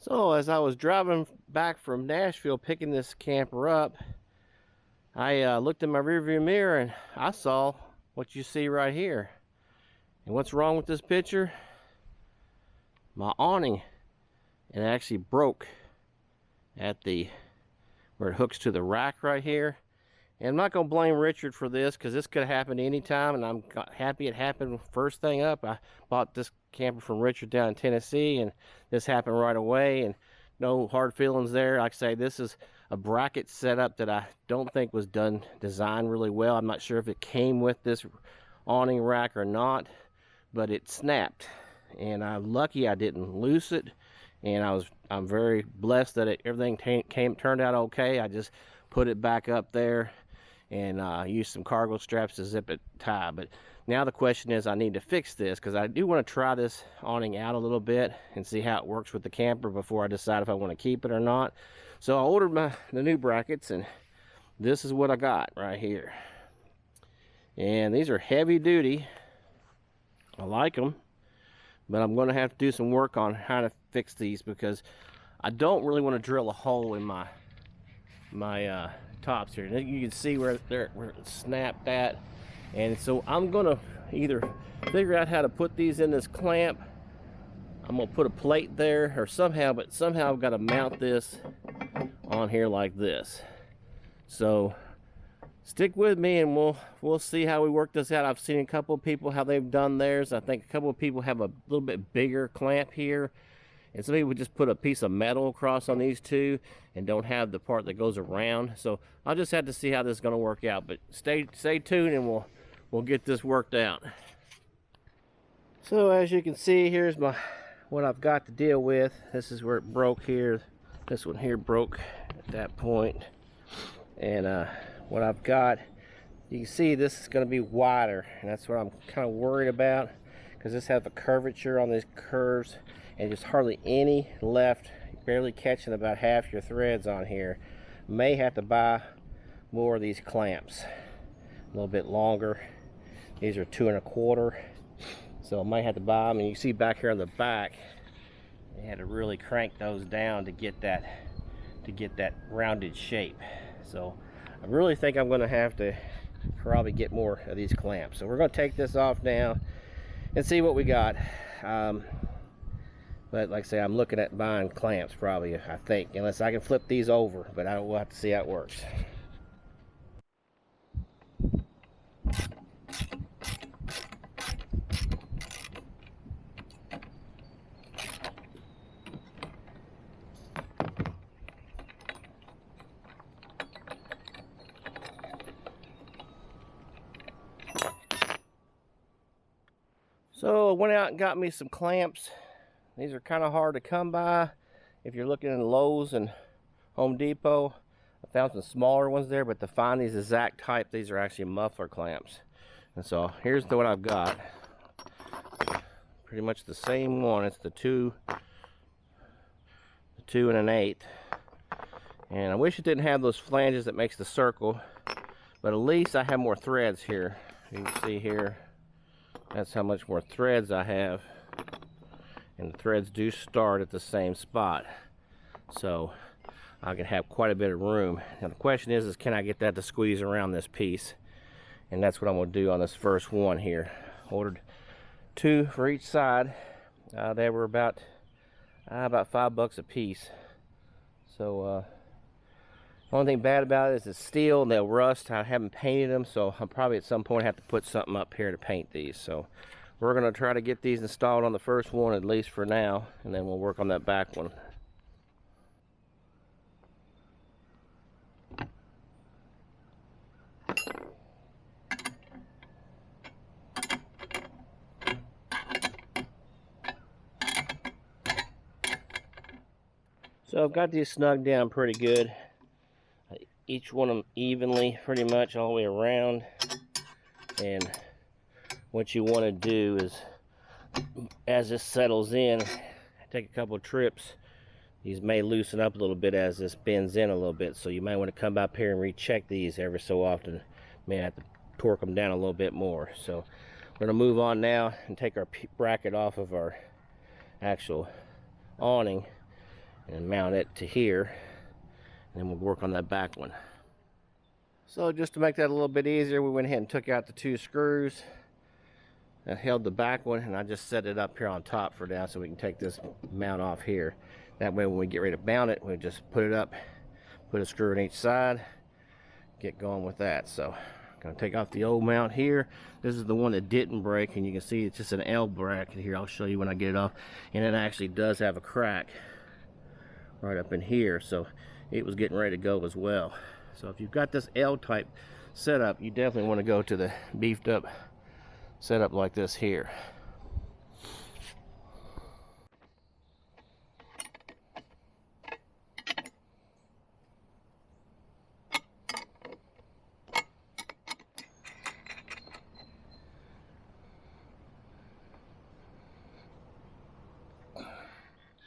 So as I was driving back from Nashville picking this camper up, I looked in my rearview mirror and I saw what you see right here. And what's wrong with this picture? My awning. And it actually broke at the where it hooks to the rack right here. And I'm not going to blame Richard for this because this could have happened anytime, and I'm happy it happened first thing up. I bought this camper from Richard down in Tennessee, and this happened right away, and no hard feelings there. Like I say, this is a bracket setup that I don't think was designed really well. I'm not sure if it came with this awning rack or not, but it snapped, and I'm lucky I didn't lose it, and I'm very blessed that everything turned out okay. I just put it back up there and use some cargo straps to zip it tight. But now the question is, I need to fix this because I do want to try this awning out a little bit and see how it works with the camper before I decide if I want to keep it or not. So I ordered the new brackets, and this is what I got right here. And these are heavy duty. I like them, but I'm going to have to do some work on how to fix these because I don't really want to drill a hole in my tops here. You can see where it snapped at, and so I'm gonna either figure out how to put these in this clamp. I'm gonna put a plate there or somehow, but somehow I've got to mount this on here like this. So stick with me and we'll see how we work this out. I've seen a couple of people how they've done theirs. I think a couple of people have a little bit bigger clamp here, and some people just put a piece of metal across on these two and don't have the part that goes around. So I'll just have to see how this is going to work out. But stay tuned and we'll get this worked out. So as you can see, here's what I've got to deal with. This is where it broke here. This one here broke at that point. And what I've got, you can see this is going to be wider, and that's what I'm kind of worried about because this has a curvature on these curves, and just hardly any left, barely catching about half your threads on here. May have to buy more of these clamps, a little bit longer. These are 2 1/4, so I might have to buy them. And you see back here on the back, they had to really crank those down to get that rounded shape. So I really think I'm going to have to probably get more of these clamps. So we're going to take this off now and see what we got. But like I say, I'm looking at buying clamps probably, I think, unless I can flip these over, but we'll have to see how it works. So I went out and got me some clamps. These are kind of hard to come by if you're looking in Lowe's and Home Depot. I found some smaller ones there, but to find these exact type, these are actually muffler clamps. And so here's what I've got. Pretty much the same one. It's the 2 1/8. And I wish it didn't have those flanges that makes the circle, but at least I have more threads here. You can see here, that's how much more threads I have. And the threads do start at the same spot, so I can have quite a bit of room. Now the question is can I get that to squeeze around this piece? And that's what I'm going to do on this first one here. Ordered 2 for each side. They were about $5 a piece. So the only thing bad about it is it's steel and they'll rust. I haven't painted them, so I'll probably at some point have to put something up here to paint these. So we're going to try to get these installed on the first one, at least for now, and then we'll work on that back one. So I've got these snug down pretty good. Each one of them evenly, pretty much all the way around. And what you want to do is, as this settles in, take a couple of trips. These may loosen up a little bit as this bends in a little bit, so you might want to come up here and recheck these every so often. May have to torque them down a little bit more. So we're going to move on now and take our bracket off of our actual awning, and mount it to here, and then we'll work on that back one. So just to make that a little bit easier, we went ahead and took out the 2 screws that held the back one, and I just set it up here on top for now so we can take this mount off here. That way when we get ready to mount it, we just put it up, put a screw in each side, get going with that. So I'm gonna take off the old mount here. This is the one that didn't break, and you can see it's just an L bracket here. I'll show you when I get it off, and it actually does have a crack right up in here, so it was getting ready to go as well. So if you've got this L type setup, you definitely want to go to the beefed up setup like this here.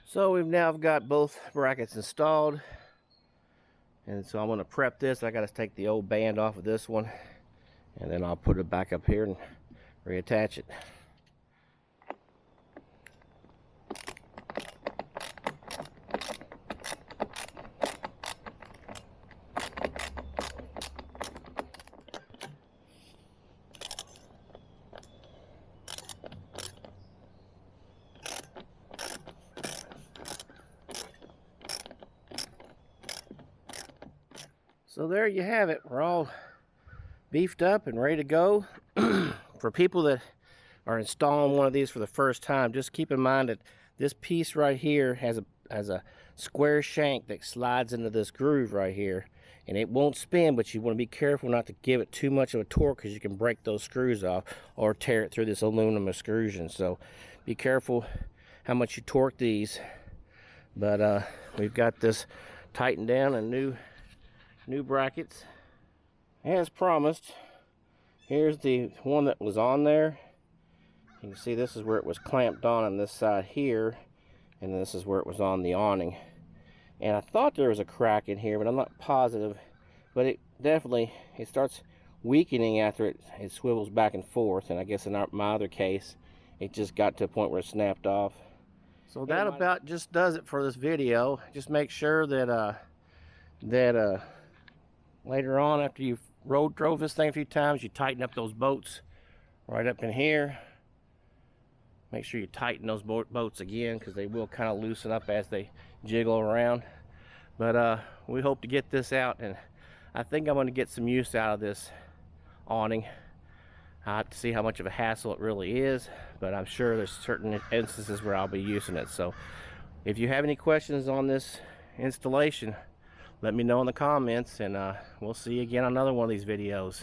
So we've now got both brackets installed, and so I'm going to prep this. I got to take the old band off of this one, and then I'll put it back up here and reattach it. So there you have it. We're all beefed up and ready to go. For people that are installing one of these for the first time, just keep in mind that this piece right here has a square shank that slides into this groove right here, and it won't spin, but you want to be careful not to give it too much of a torque, because you can break those screws off or tear it through this aluminum extrusion. So be careful how much you torque these. But we've got this tightened down and new brackets as promised. Here's the one that was on there. You can see this is where it was clamped on this side here, and this is where it was on the awning. And I thought there was a crack in here, but I'm not positive. But it definitely, it starts weakening after it swivels back and forth, and I guess in my other case it just got to a point where it snapped off. So that about just does it for this video. Just make sure that later on, after you've drove this thing a few times, you tighten up those bolts right up in here. Make sure you tighten those bolts again, because they will kind of loosen up as they jiggle around. But we hope to get this out, and I think I'm going to get some use out of this awning. I have to see how much of a hassle it really is, but I'm sure there's certain instances where I'll be using it. So if you have any questions on this installation, let me know in the comments, and we'll see you again on another one of these videos.